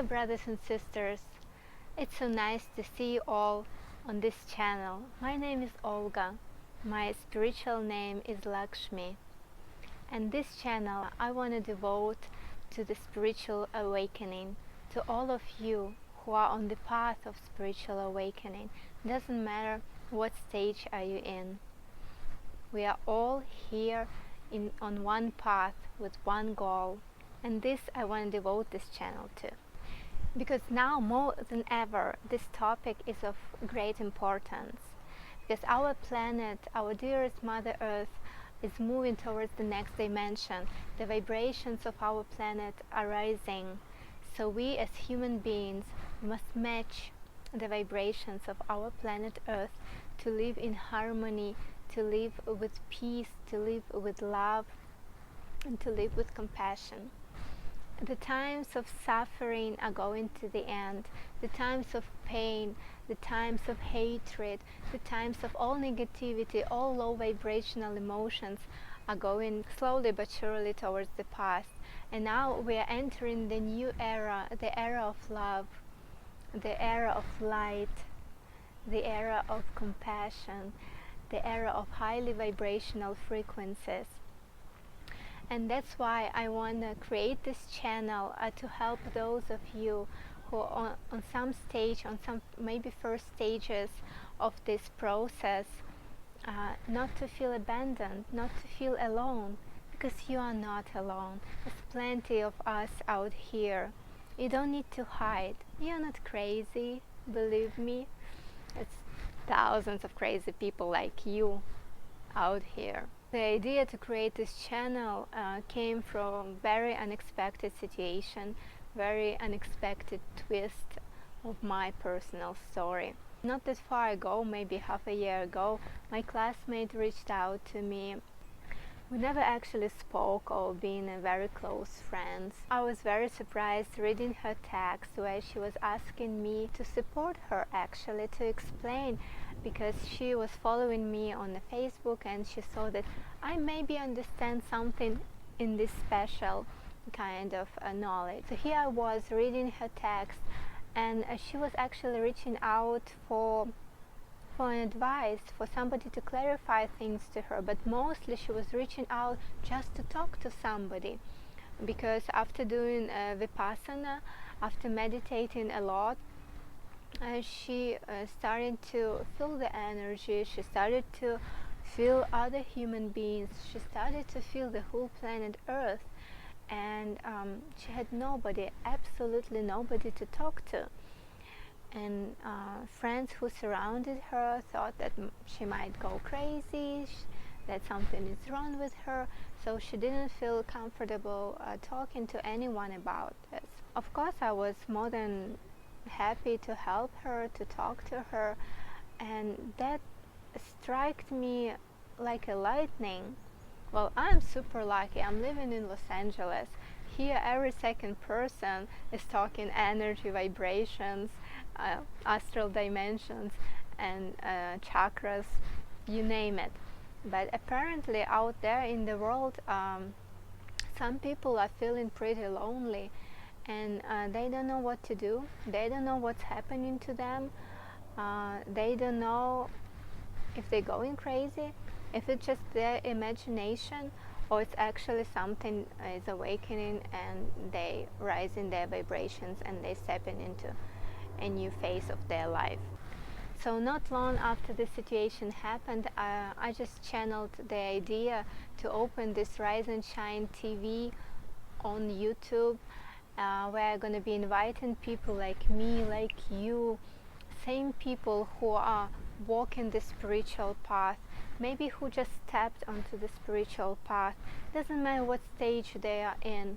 Dear brothers and sisters, it's so nice to see you all on this channel. My name is Olga. My spiritual name is Lakshmi. And this channel I want to devote to the spiritual awakening, to all of you who are on the path of spiritual awakening. Doesn't matter what stage are you in. We are all here on one path with one goal. And this I want to devote this channel to. Because now more than ever this topic is of great importance. Because our planet, our dearest Mother Earth, is moving towards the next dimension. The vibrations of our planet are rising. So we as human beings must match the vibrations of our planet Earth to live in harmony, to live with peace, to live with love, and to live with compassion. The times of suffering are going to the end. The times of pain, the times of hatred, the times of all negativity, all low vibrational emotions are going slowly but surely towards the past. And now we are entering the new era, the era of love, the era of light, the era of compassion, the era of highly vibrational frequencies. And that's why I want to create this channel to help those of you who are on some stage, on some maybe first stages of this process, not to feel abandoned, not to feel alone, because you are not alone. There's plenty of us out here. You don't need to hide. You're not crazy, believe me. It's thousands of crazy people like you out here. The idea to create this channel came from a very unexpected situation, very unexpected twist of my personal story. Not that far ago, maybe half a year ago, my classmate reached out to me. We never actually spoke or been very close friends. I was very surprised reading her text where she was asking me to support her, actually, to explain, because she was following me on the Facebook and she saw that I maybe understand something in this special kind of knowledge. So here I was reading her text, and she was actually reaching out for an advice, for somebody to clarify things to her, but mostly she was reaching out just to talk to somebody, because after doing Vipassana, after meditating a lot, she started to feel the energy, she started to feel other human beings, she started to feel the whole planet Earth, and she had nobody, absolutely nobody to talk to. And friends who surrounded her thought that she might go crazy, that something is wrong with her, so she didn't feel comfortable talking to anyone about this. Of course, I was more than happy to help her, to talk to her, and that struck me like a lightning. Well, I'm super lucky. I'm living in Los Angeles. Here every second person is talking energy, vibrations, astral dimensions, and chakras, you name it. But apparently out there in the world, some people are feeling pretty lonely, and they don't know what to do. They don't know what's happening to them. They don't know if they're going crazy, if it's just their imagination, or it's actually something is awakening and they rise in their vibrations and they stepping into a new phase of their life. So not long after this situation happened, I just channeled the idea to open this Rise and Shine TV on YouTube, where I'm going to be inviting people like me, like you, same people who are walking the spiritual path, maybe who just stepped onto the spiritual path. Doesn't matter what stage they are in.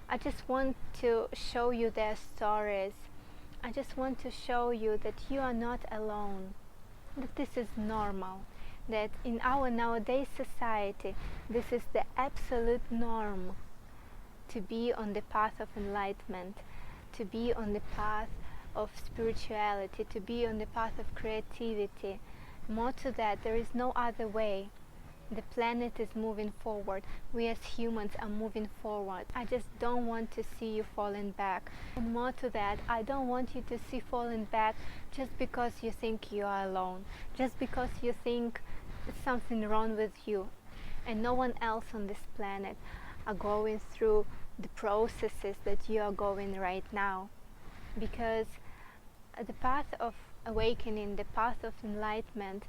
I just want to show you their stories. I just want to show you that you are not alone, that this is normal, that in our nowadays society this is the absolute norm, to be on the path of enlightenment, to be on the path of spirituality, to be on the path of creativity. More to that, there is no other way. The planet is moving forward. We as humans are moving forward. I just don't want to see you falling back. And more to that, I don't want you to see falling back just because you think you are alone, just because you think there's something wrong with you, and no one else on this planet are going through the processes that you are going right now. Because the path of awakening, the path of enlightenment,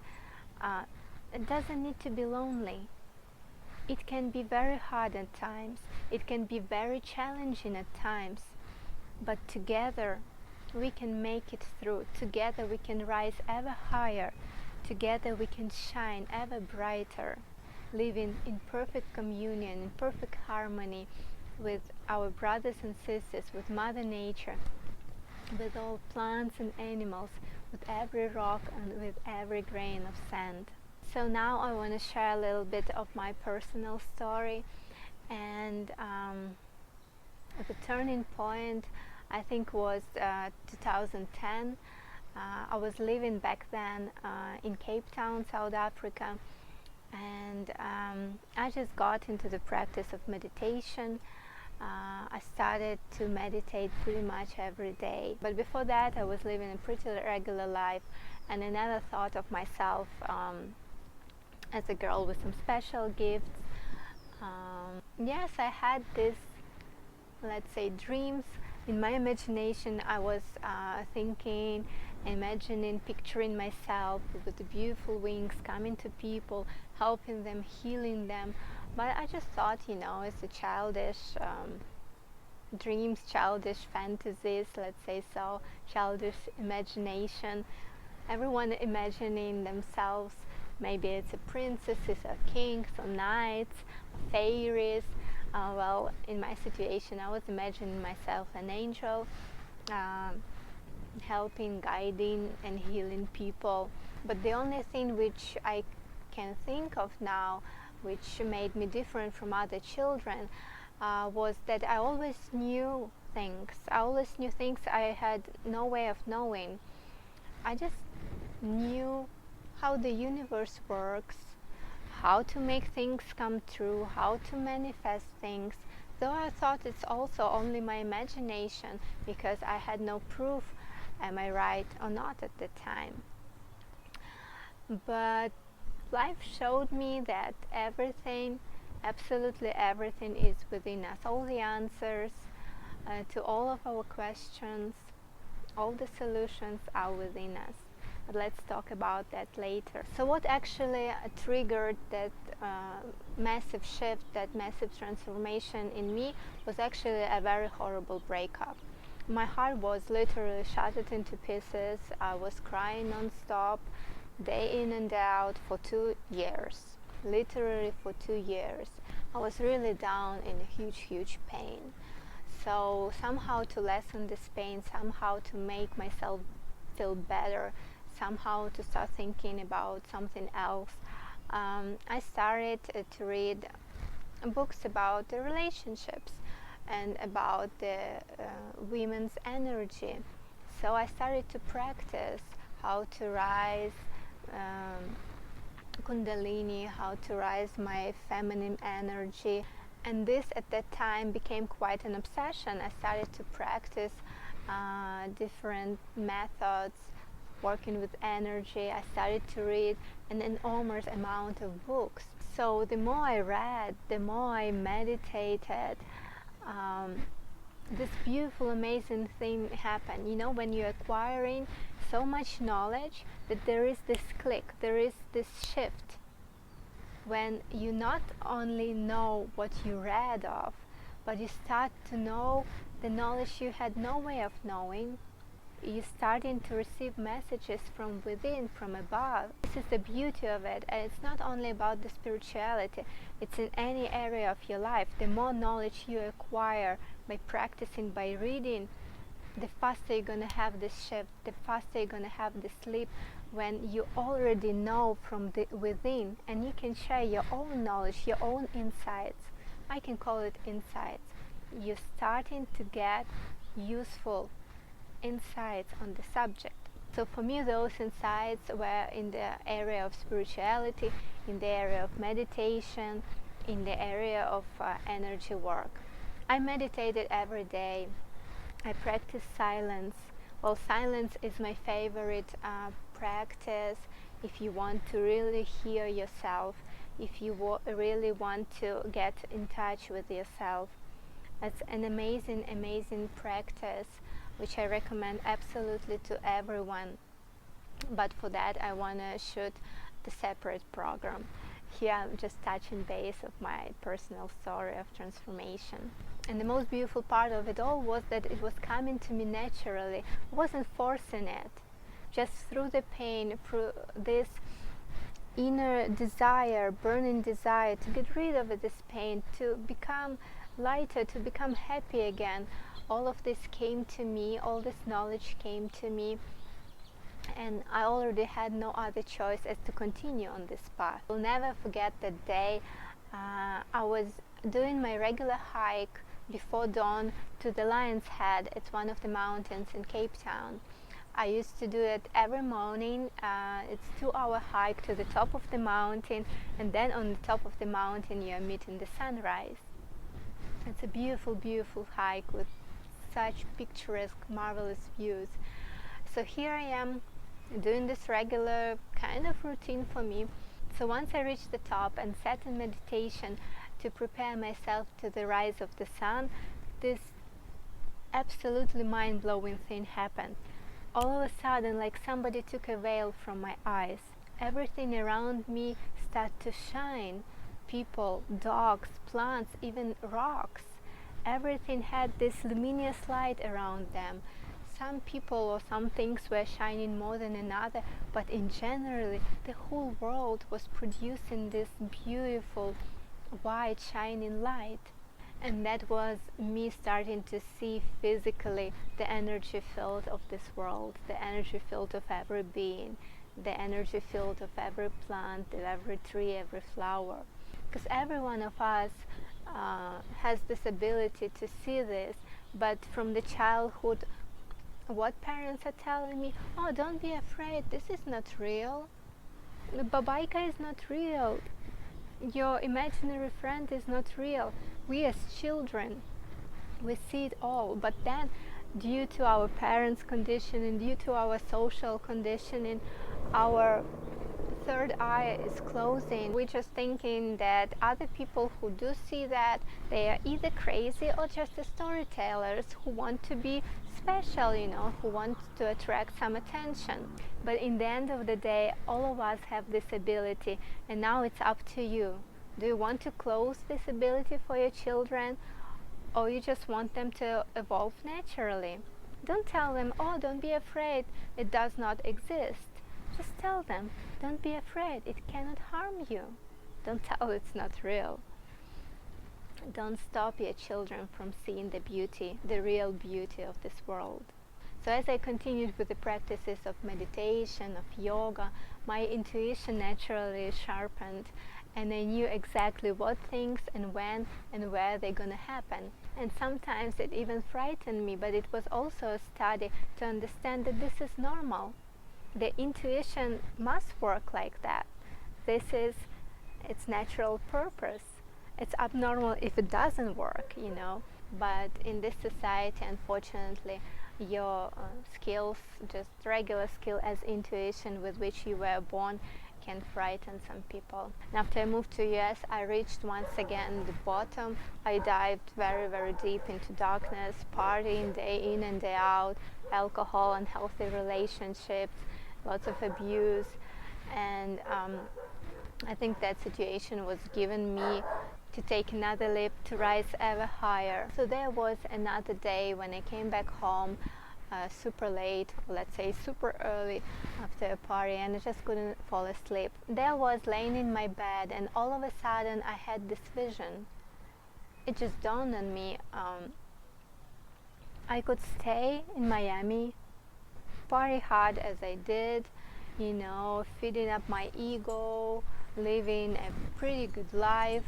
it doesn't need to be lonely. It can be very hard at times. It can be very challenging at times. But together we can make it through. Together we can rise ever higher. Together we can shine ever brighter, living in perfect communion, in perfect harmony with our brothers and sisters, with Mother Nature, with all plants and animals, with every rock and with every grain of sand. So now I want to share a little bit of my personal story, and the turning point I think was 2010. I was living back then in Cape Town, South Africa, and I just got into the practice of meditation. I started to meditate pretty much every day, but before that I was living a pretty regular life, and I never thought of myself as a girl with some special gifts. Yes, I had this, let's say, dreams. In my imagination I was thinking, imagining, picturing myself with the beautiful wings, coming to people, helping them, healing them. But I just thought, it's a childish dreams, childish fantasies, let's say so, childish imagination. Everyone imagining themselves, maybe it's a princesses or kings or knights, or fairies. Well, in my situation I was imagining myself an angel, helping, guiding and healing people. But the only thing which I can think of now, which made me different from other children, was that I always knew things. I had no way of knowing. I just knew how the universe works, how to make things come true, how to manifest things, though I thought it's also only my imagination, because I had no proof, am I right or not, at the time. But life showed me that everything, absolutely everything, is within us. All the answers to all of our questions, all the solutions are within us. But let's talk about that later. So what actually triggered that massive shift, that massive transformation in me, was actually a very horrible breakup. My heart was literally shattered into pieces. I was crying non-stop, day in and out, for 2 years. Literally for 2 years. I was really down in a huge pain. So somehow to lessen this pain, somehow to make myself feel better, somehow to start thinking about something else, I started to read books about the relationships and about the women's energy. So I started to practice how to rise Kundalini, how to rise my feminine energy. And this at that time became quite an obsession. I started to practice different methods, working with energy. I started to read an enormous amount of books. So the more I read, the more I meditated, this beautiful, amazing thing happened. When you're acquiring so much knowledge, that there is this click, there is this shift. When you not only know what you read of, but you start to know the knowledge you had no way of knowing. You're starting to receive messages from within, from above. This is the beauty of it, and it's not only about the spirituality, it's in any area of your life. The more knowledge you acquire by practicing, by reading, the faster you're going to have this shift, the faster you're going to have this leap, when you already know from the within, and you can share your own knowledge, your own insights. I can call it insights. You're starting to get useful insights on the subject. So for me, those insights were in the area of spirituality, in the area of meditation, in the area of energy work. I meditated every day. I practice silence. Well, silence is my favorite practice if you want to really hear yourself, if you really want to get in touch with yourself. It's an amazing practice which I recommend absolutely to everyone. But for that I want to shoot the separate program. Here I'm just touching base of my personal story of transformation. And the most beautiful part of it all was that it was coming to me naturally. I wasn't forcing it. Just through the pain, through this inner desire, burning desire to get rid of this pain, to become lighter, to become happy again. All of this came to me, all this knowledge came to me, and I already had no other choice as to continue on this path. I'll never forget the day I was doing my regular hike before dawn to the Lion's Head. It's one of the mountains in Cape Town. I used to do it every morning. It's a 2-hour hike to the top of the mountain, and then on the top of the mountain you're meeting the sunrise. It's a beautiful hike with such picturesque, marvelous views. So here I am doing this regular kind of routine for me. So once I reached the top and sat in meditation to prepare myself to the rise of the sun, this absolutely mind-blowing thing happened. All of a sudden, like somebody took a veil from my eyes. Everything around me started to shine. People, dogs, plants, even rocks. Everything had this luminous light around them. Some people or some things were shining more than another, but in general, the whole world was producing this beautiful, white, shining light. And that was me starting to see physically the energy field of this world, the energy field of every being, the energy field of every plant, every tree, every flower. Because every one of us has this ability to see this, but from the childhood, what parents are telling me, oh, don't be afraid, this is not real. The babaika is not real. Your imaginary friend is not real. We as children, we see it all, but then due to our parents' conditioning, due to our social conditioning, our third eye is closing. We're just thinking that other people who do see that, they are either crazy or just the storytellers who want to be special, who want to attract some attention. But in the end of the day, all of us have this ability, and now it's up to you. Do you want to close this ability for your children, or you just want them to evolve naturally? Don't tell them, oh, don't be afraid, it does not exist. Just tell them, don't be afraid, it cannot harm you. Don't tell it's not real. Don't stop your children from seeing the beauty, the real beauty of this world. So as I continued with the practices of meditation, of yoga, my intuition naturally sharpened, and I knew exactly what things and when and where they're gonna happen. And sometimes it even frightened me, but it was also a study to understand that this is normal. The intuition must work like that. This is its natural purpose. It's abnormal if it doesn't work, But in this society, unfortunately, your skills, just regular skill as intuition with which you were born, can frighten some people. And after I moved to US, I reached once again the bottom. I dived very deep into darkness, partying day in and day out, alcohol, unhealthy relationships, lots of abuse, and I think that situation was given me to take another leap, to rise ever higher. So there was another day when I came back home super late, let's say super early after a party, and I just couldn't fall asleep. There I was laying in my bed, and all of a sudden I had this vision. It just dawned on me, I could stay in Miami, party hard as I did, feeding up my ego, living a pretty good life,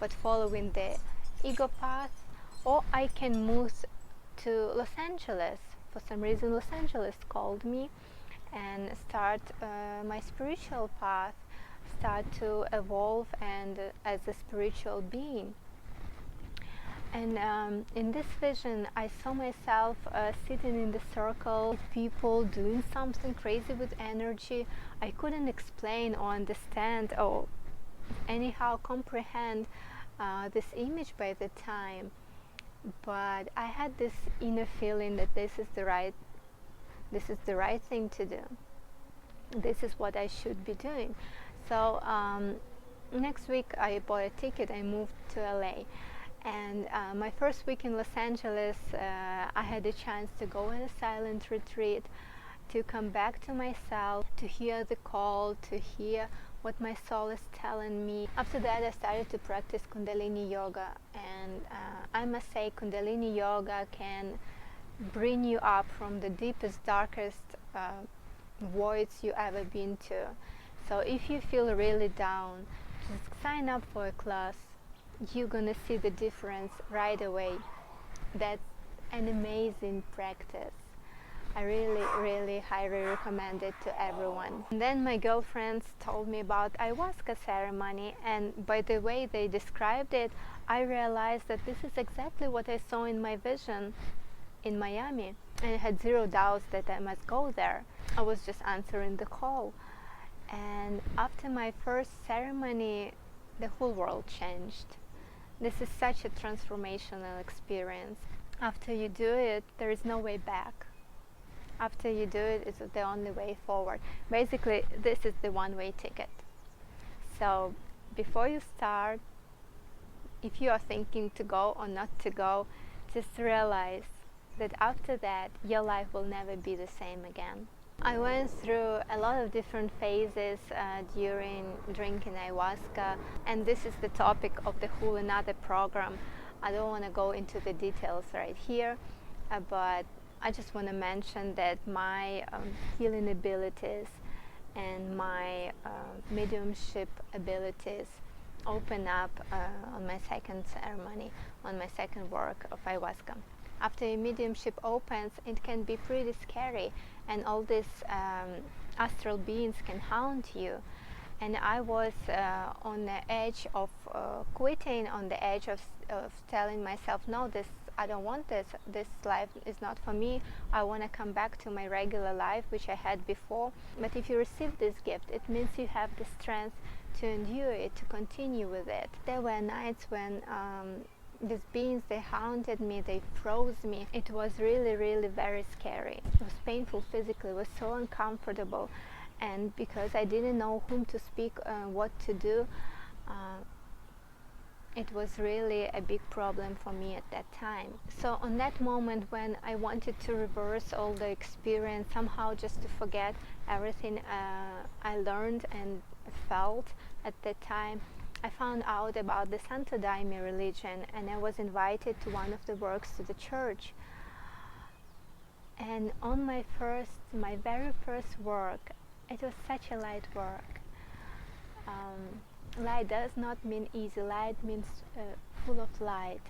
but following the ego path, or I can move to Los Angeles. For some reason, Los Angeles called me, and start my spiritual path, start to evolve and as a spiritual being. And in this vision, I saw myself sitting in the circle, people doing something crazy with energy. I couldn't explain or understand or anyhow comprehend this image by the time, but I had this inner feeling that this is the right thing to do. This is what I should be doing. So next week I bought a ticket. I moved to LA. And my first week in Los Angeles, I had a chance to go on a silent retreat, to come back to myself, to hear the call, to hear what my soul is telling me. After that, I started to practice Kundalini Yoga. And I must say, Kundalini Yoga can bring you up from the deepest, darkest voids you ever been to. So if you feel really down, just sign up for a class. You're gonna see the difference right away. That's an amazing practice. I really highly recommend it to everyone. And then my girlfriends told me about ayahuasca ceremony, and by the way they described it, I realized that this is exactly what I saw in my vision in Miami, and I had zero doubts that I must go there. I was just answering the call. And after my first ceremony, the whole world changed. This is such a transformational experience. After you do it, there is no way back. After you do it, it's the only way forward. Basically, this is the one-way ticket. So before you start, if you are thinking to go or not to go, just realize that after that, your life will never be the same again. I went through a lot of different phases during drinking ayahuasca, and this is the topic of the whole another program. I don't want to go into the details right here, but I just want to mention that my healing abilities and my mediumship abilities open up on my second ceremony, on my second work of ayahuasca. After your mediumship opens, it can be pretty scary, and all these astral beings can haunt you. And I was on the edge of quitting, on the edge of telling myself, no, I don't want this. This life is not for me. I want to come back to my regular life, which I had before. But if you receive this gift, it means you have the strength to endure it, to continue with it. There were nights when these beings, they haunted me, they froze me. It was really very scary. It was painful physically, it was so uncomfortable. And because I didn't know whom to speak, what to do, it was really a big problem for me at that time. So on that moment when I wanted to reverse all the experience, somehow just to forget everything I learned and felt at that time, I found out about the Santo Daime religion, and I was invited to one of the works to the church. And on my very first work, it was such a light work. Light does not mean easy. Light means full of light.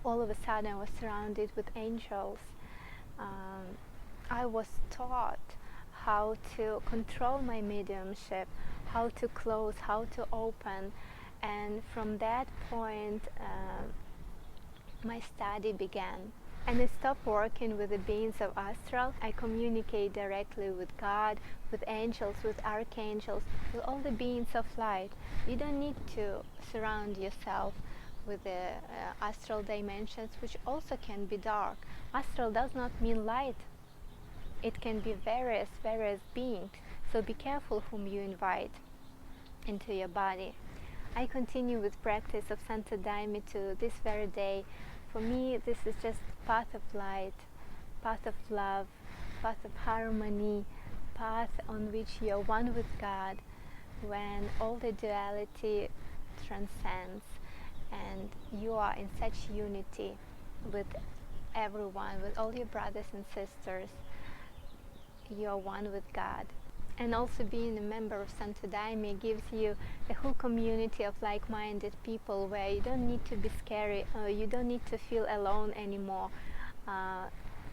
All of a sudden I was surrounded with angels. I was taught how to control my mediumship, how to close, how to open, and from that point my study began. And I stopped working with the beings of astral. I communicate directly with God, with angels, with archangels, with all the beings of light. You don't need to surround yourself with the astral dimensions, which also can be dark. Astral does not mean light. It can be various beings. So be careful whom you invite into your body. I continue with practice of Santo Daime to this very day. For me, this is just path of light, path of love, path of harmony, path on which you're one with God, when all the duality transcends and you are in such unity with everyone, with all your brothers and sisters. You're one with God. And also being a member of Santo Daime gives you a whole community of like-minded people where you don't need to be scary, you don't need to feel alone anymore.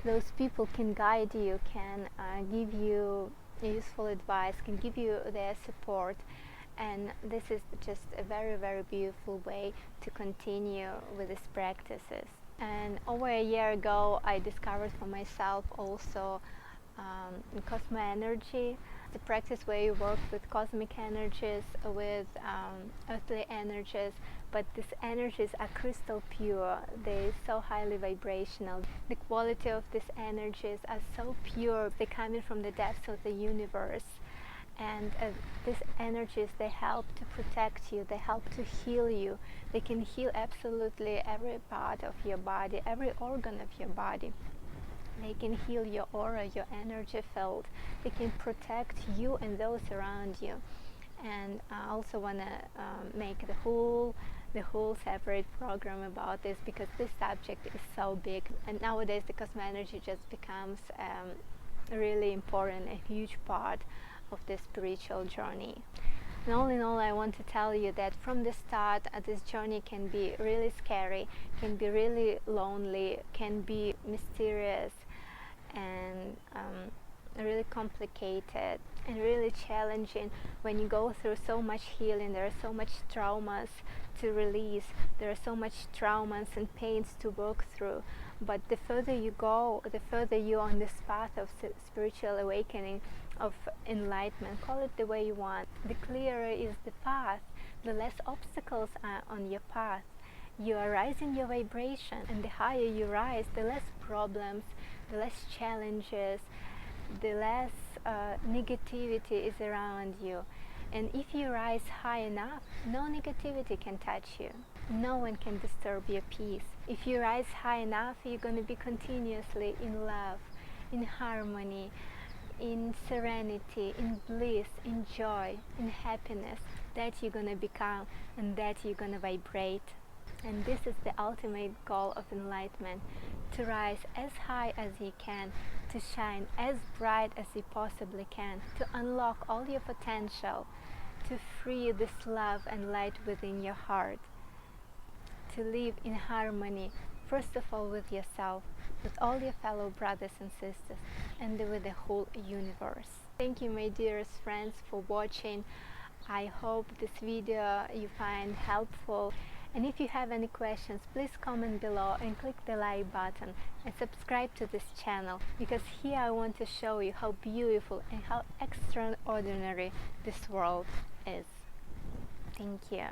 Those people can guide you, can give you useful advice, can give you their support. And this is just a very, very beautiful way to continue with these practices. And over a year ago, I discovered for myself also Cosmo Energy, the practice where you work with cosmic energies, with earthly energies, but these energies are crystal pure. They're so highly vibrational. The quality of these energies are so pure. They're coming from the depths of the universe. And these energies, they help to protect you, they help to heal you. They can heal absolutely every part of your body, every organ of your body. They can heal your aura, your energy field. They can protect you and those around you. And I also want to make the whole separate program about this, because this subject is so big. And nowadays the Cosmo Energy just becomes really important, a huge part of the spiritual journey. And all in all, I want to tell you that from the start, this journey can be really scary, can be really lonely, can be mysterious, and really complicated and really challenging. When you go through so much healing, there are so much traumas to release, there are so much traumas and pains to work through. But the further you go, the further you're on this path of spiritual awakening, of enlightenment, call it the way you want, the clearer is the path, the less obstacles are on your path. You are rising your vibration, and the higher you rise, the less problems, the less challenges, the less negativity is around you. And if you rise high enough, no negativity can touch you. No one can disturb your peace. If you rise high enough, you're going to be continuously in love, in harmony, in serenity, in bliss, in joy, in happiness. That you're going to become, and that you're going to vibrate. And this is the ultimate goal of enlightenment, to rise as high as you can, to shine as bright as you possibly can, to unlock all your potential, to free this love and light within your heart, to live in harmony, first of all with yourself, with all your fellow brothers and sisters, and with the whole universe. Thank you, my dearest friends, for watching. I hope this video you find helpful. And if you have any questions, please comment below and click the like button and subscribe to this channel, because here I want to show you how beautiful and how extraordinary this world is. Thank you.